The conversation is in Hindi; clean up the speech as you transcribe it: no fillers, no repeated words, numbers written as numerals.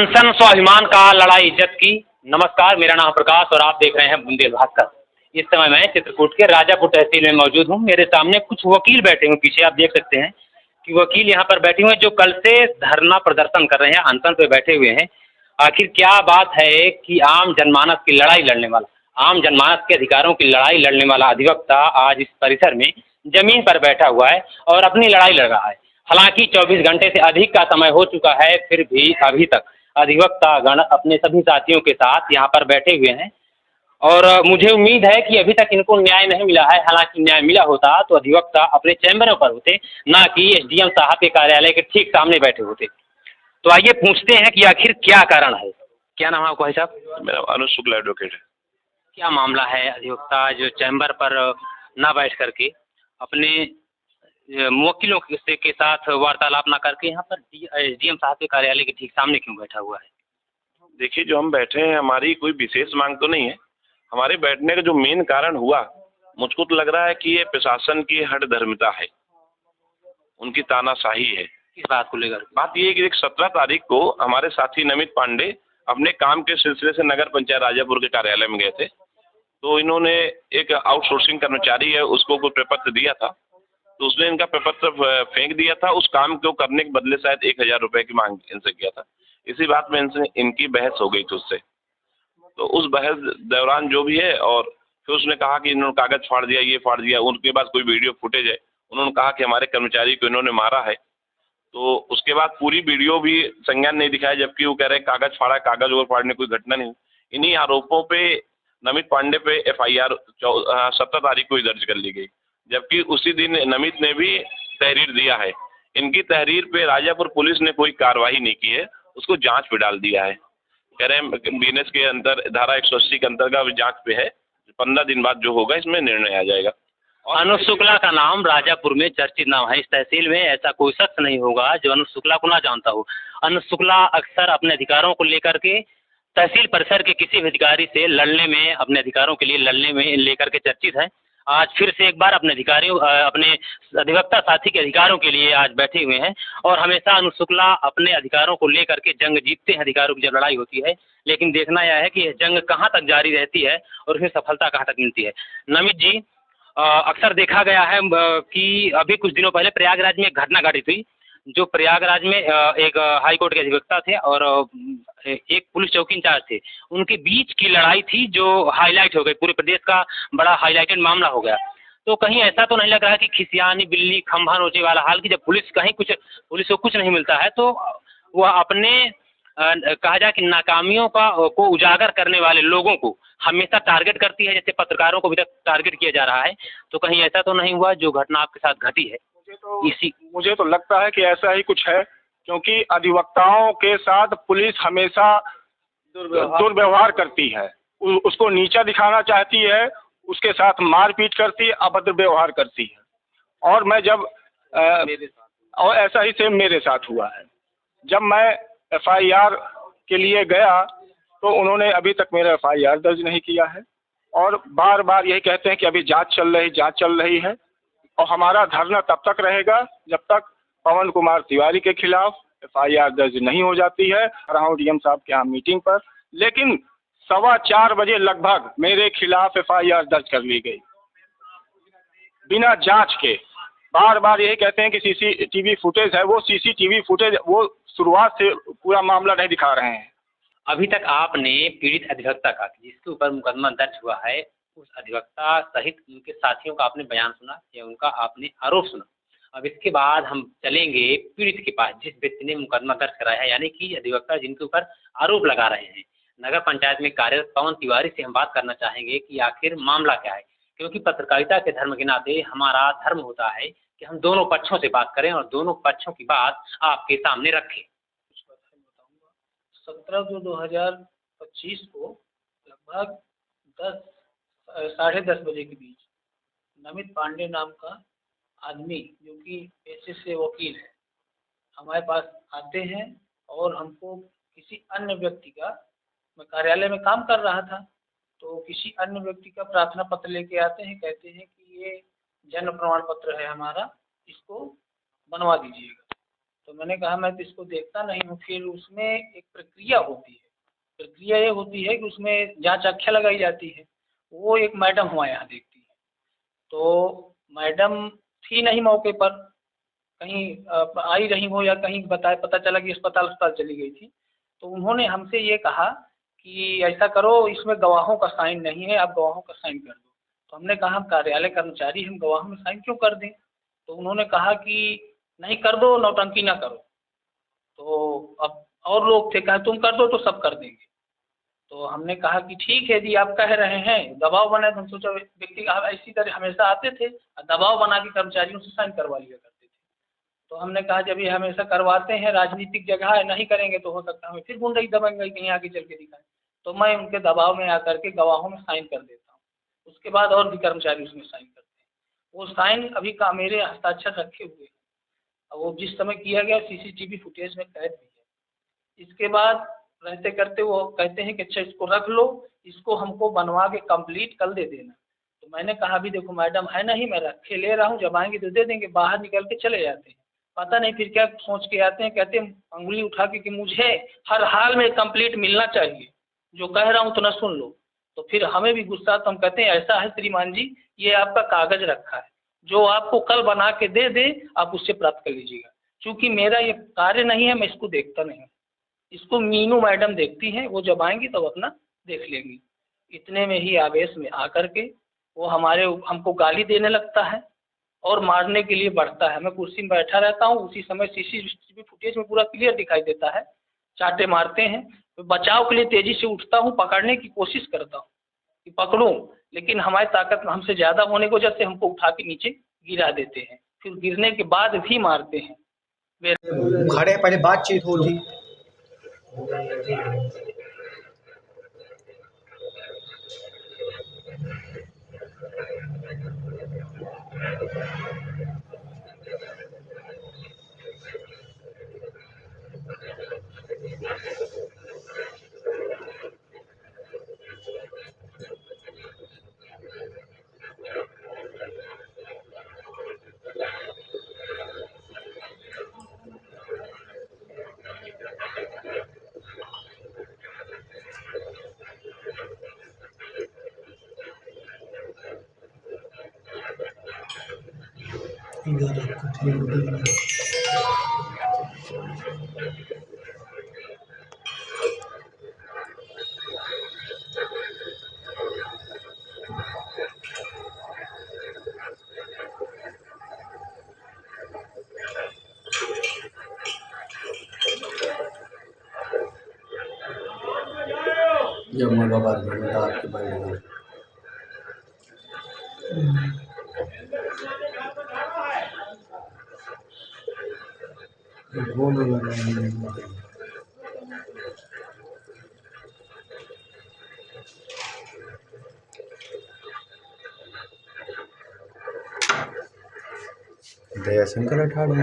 अनशन स्वाभिमान का, लड़ाई इज्जत की। नमस्कार, मेरा नाम प्रकाश और आप देख रहे हैं बुंदेल भास्कर। इस समय मैं चित्रकूट के राजापुर तहसील में मौजूद हूँ। मेरे सामने कुछ वकील बैठे हुए, पीछे आप देख सकते हैं कि वकील यहाँ पर बैठे हुए हैं जो कल से धरना प्रदर्शन कर रहे हैं, अनशन पे बैठे हुए हैं। आखिर क्या बात है कि आम जनमानस की लड़ाई लड़ने वाला, आम जनमानस के अधिकारों की लड़ाई लड़ने वाला अधिवक्ता आज इस परिसर में जमीन पर बैठा हुआ है और अपनी लड़ाई लड़ रहा है। हालांकि 24 घंटे से अधिक का समय हो चुका है, फिर भी अभी तक अधिवक्ता गण अपने सभी साथियों के साथ यहाँ पर बैठे हुए हैं और मुझे उम्मीद है कि अभी तक इनको न्याय नहीं मिला है। हालांकि न्याय मिला होता तो अधिवक्ता अपने चैम्बरों पर होते, ना कि एसडीएम साहब के कार्यालय के ठीक सामने बैठे होते। तो आइए पूछते हैं कि आखिर क्या कारण है। क्या नाम है आपका भाई साहब? मेरा अनुज शुक्ला एडवोकेट है। क्या मामला है अधिवक्ता जो चैम्बर पर ना बैठ करके अपने मुवक्किलों के साथ वार्तालाप ना करके यहाँ पर एसडीएम साहब के कार्यालय के ठीक सामने क्यों बैठा हुआ है? देखिए, जो हम बैठे हैं हमारी कोई विशेष मांग तो नहीं है। हमारे बैठने का जो मेन कारण हुआ, मुझको तो लग रहा है कि ये प्रशासन की हठधर्मिता है, उनकी तानाशाही है। किस बात को लेकर? बात ये है कि 17 तारीख को हमारे साथी नमित पांडे अपने काम के सिलसिले से नगर पंचायत राजापुर के कार्यालय में गए थे। तो इन्होंने एक आउटसोर्सिंग कर्मचारी है उसको कोई प्रपत्र दिया था, तो उसने इनका प्रपत्र फेंक दिया था। उस काम को करने के बदले शायद 1000 रुपये की मांग इनसे किया था। इसी बात में इनकी बहस हो गई थी उससे। तो उस बहस दौरान जो भी है, और फिर उसने कहा कि इन्होंने कागज फाड़ दिया, ये फाड़ दिया। उनके पास कोई वीडियो फुटेज है, उन्होंने कहा कि हमारे कर्मचारी को इन्होंने मारा है। तो उसके बाद पूरी वीडियो भी संज्ञान नहीं दिखाया, जबकि वो कह रहे हैं कागज फाड़ा, कागज और फाड़ने कोई घटना नहीं। इन्हीं आरोपों पे नमित पांडे पे FIR 17 तारीख को ही दर्ज कर ली गई, जबकि उसी दिन नमित ने भी तहरीर दिया है। इनकी तहरीर पे राजापुर पुलिस ने कोई कार्रवाई नहीं की है, उसको जांच पे डाल दिया है। कह रहे हैं BNS के अंदर धारा 180 के अंतर्गत जांच पे है, 15 दिन बाद जो होगा इसमें निर्णय आ जाएगा। अनुज शुक्ला का नाम राजापुर में चर्चित नाम है। इस तहसील में ऐसा कोई शख्स नहीं होगा जो अनुज शुक्ला को ना जानता हो। अनुज शुक्ला अक्सर अपने अधिकारों को लेकर के तहसील परिसर के किसी भी अधिकारी से लड़ने में, अपने अधिकारों के लिए लड़ने में लेकर के चर्चित है। आज फिर से एक बार अपने अपने अधिवक्ता साथी के अधिकारों के लिए आज बैठे हुए हैं और हमेशा अनुज शुक्ला अपने अधिकारों को लेकर के जंग जीतते हैं। अधिकारों की जब लड़ाई होती है, लेकिन देखना यह है कि यह जंग कहाँ तक जारी रहती है और उसमें सफलता कहाँ तक मिलती है। नमित जी, अक्सर देखा गया है कि अभी कुछ दिनों पहले प्रयागराज में एक घटना घटित हुई, जो प्रयागराज में एक हाई कोर्ट के अधिवक्ता थे और एक पुलिस चौकी इंचार्ज थे, उनके बीच की लड़ाई थी जो हाईलाइट हो गई, पूरे प्रदेश का बड़ा हाईलाइटेड मामला हो गया। तो कहीं ऐसा तो नहीं लग रहा कि खिसियानी बिल्ली खंभा नोचे वाला हाल, कि जब पुलिस को कुछ नहीं मिलता है तो वह अपने कहा जाए कि नाकामियों को उजागर करने वाले लोगों को हमेशा टारगेट करती है, जैसे पत्रकारों को भी तक टारगेट किया जा रहा है। तो कहीं ऐसा तो नहीं हुआ जो घटना आपके साथ घटी है? मुझे तो लगता है कि ऐसा ही कुछ है, क्योंकि अधिवक्ताओं के साथ पुलिस हमेशा दुर्व्यवहार करती है, उसको नीचा दिखाना चाहती है, उसके साथ मारपीट करती है, अभद्र व्यवहार करती है। और मैं जब और ऐसा ही सेम मेरे साथ हुआ है। जब मैं FIR के लिए गया तो उन्होंने अभी तक मेरा FIR दर्ज नहीं किया है और बार बार यही कहते हैं कि अभी जांच चल रही है। और हमारा धरना तब तक रहेगा जब तक पवन कुमार तिवारी के खिलाफ FIR दर्ज नहीं हो जाती है। डीएम साहब के यहाँ मीटिंग पर, लेकिन 4:15 बजे लगभग मेरे खिलाफ FIR दर्ज कर ली गई बिना जांच के। बार बार यही कहते हैं कि CCTV फुटेज है, वो CCTV फुटेज वो शुरुआत से पूरा मामला नहीं दिखा रहे हैं। अभी तक आपने पीड़ित अधिवक्ता का, जिसके ऊपर मुकदमा दर्ज हुआ है, उस अधिवक्ता सहित उनके साथियों का आपने बयान सुना या उनका आपने आरोप सुना। अब इसके बाद हम चलेंगे पीड़ित के पास, जिस व्यक्ति ने मुकदमा दर्ज कराया है, यानी कि अधिवक्ता जिनके ऊपर आरोप लगा रहे हैं। नगर पंचायत में कार्यरत पवन तिवारी से हम बात करना चाहेंगे कि आखिर मामला क्या है, क्योंकि पत्रकारिता के धर्म के नाते हमारा धर्म होता है कि हम दोनों पक्षों से बात करें और दोनों पक्षों की बात आपके सामने रखें। 17/2/2025 को लगभग 10 साढ़े 10 बजे के बीच नमित पांडे नाम का आदमी, जो कि पेशे से वकील है, हमारे पास आते हैं और हमको किसी अन्य व्यक्ति का, मैं कार्यालय में काम कर रहा था, तो किसी अन्य व्यक्ति का प्रार्थना पत्र लेके आते हैं, कहते हैं कि ये जन्म प्रमाण पत्र है हमारा, इसको बनवा दीजिएगा। तो मैंने कहा मैं तो इसको देखता नहीं हूँ। फिर उसमें एक प्रक्रिया होती है, प्रक्रिया ये होती है कि उसमें जाँच आख्या लगाई जाती है। वो एक मैडम हमारे यहाँ देखती है। तो मैडम थी नहीं मौके पर, कहीं आई रही हो या कहीं बताए पता चला कि अस्पताल चली गई थी। तो उन्होंने हमसे ये कहा कि ऐसा करो, इसमें गवाहों का साइन नहीं है, आप गवाहों का साइन कर दो। तो हमने कहा हम कार्यालय कर्मचारी, हम गवाहों में साइन क्यों कर दें? तो उन्होंने कहा कि नहीं कर दो, नौटंकी ना करो। तो अब और लोग थे, कहा तुम कर दो तो सब कर देंगे। तो हमने कहा कि ठीक है यदि आप कह रहे हैं, दबाव बना तो हम सोचा व्यक्ति इसी तरह हमेशा आते थे और दबाव बना के कर्मचारियों से साइन करवा लिया करते थे। तो हमने कहा जब ये हमेशा करवाते हैं, राजनीतिक जगह है, नहीं करेंगे तो हो सकता है हमें फिर गुंडई दबेंगे कहीं आगे चल के दिखाएं। तो मैं उनके दबाव में आकर के गवाहों में साइन कर देता हूँ। उसके बाद और भी कर्मचारी उसमें साइन करते हैं। वो साइन अभी का मेरे हस्ताक्षर रखे हुए हैं और वो जिस समय किया गया सीसीटीवी फुटेज में कैद भी है। इसके बाद रहते करते वो कहते हैं कि अच्छा इसको रख लो, इसको हमको बनवा के कंप्लीट कल दे देना। तो मैंने कहा अभी देखो मैडम है नहीं, मैं रखे ले रहा हूँ, जब आएंगे तो दे देंगे। बाहर निकल के चले जाते हैं, पता नहीं फिर क्या सोच के आते हैं, कहते हैं अंगुली उठा के कि मुझे हर हाल में कंप्लीट मिलना चाहिए, जो कह रहा हूँ तो ना सुन लो। तो फिर हमें भी गुस्सा, तो हम कहते हैं ऐसा है श्रीमान जी, ये आपका कागज रखा है, जो आपको कल बना के दे दे आप उससे प्राप्त कर लीजिएगा। चूँकि मेरा ये कार्य नहीं है, मैं इसको देखता नहीं हूँ, इसको मीनू मैडम देखती हैं, वो जब आएंगी तब अपना देख लेंगी। इतने में ही आवेश में आकर के वो हमको गाली देने लगता है और मारने के लिए बढ़ता है। मैं कुर्सी में बैठा रहता हूँ, उसी समय सीसीटीवी फुटेज में पूरा क्लियर दिखाई देता है। चाटे मारते हैं, तो बचाव के लिए तेजी से उठता हूँ, पकड़ने की कोशिश करता हूँ कि पकड़ूं, लेकिन हमारी ताकत हमसे ज़्यादा होने की वजह से हमको उठा के नीचे गिरा देते हैं, फिर गिरने के बाद भी मारते हैं। खड़े पहले बातचीत होती। जब मैं बाबा आपके बैठ दयाशंकर अठाड़ा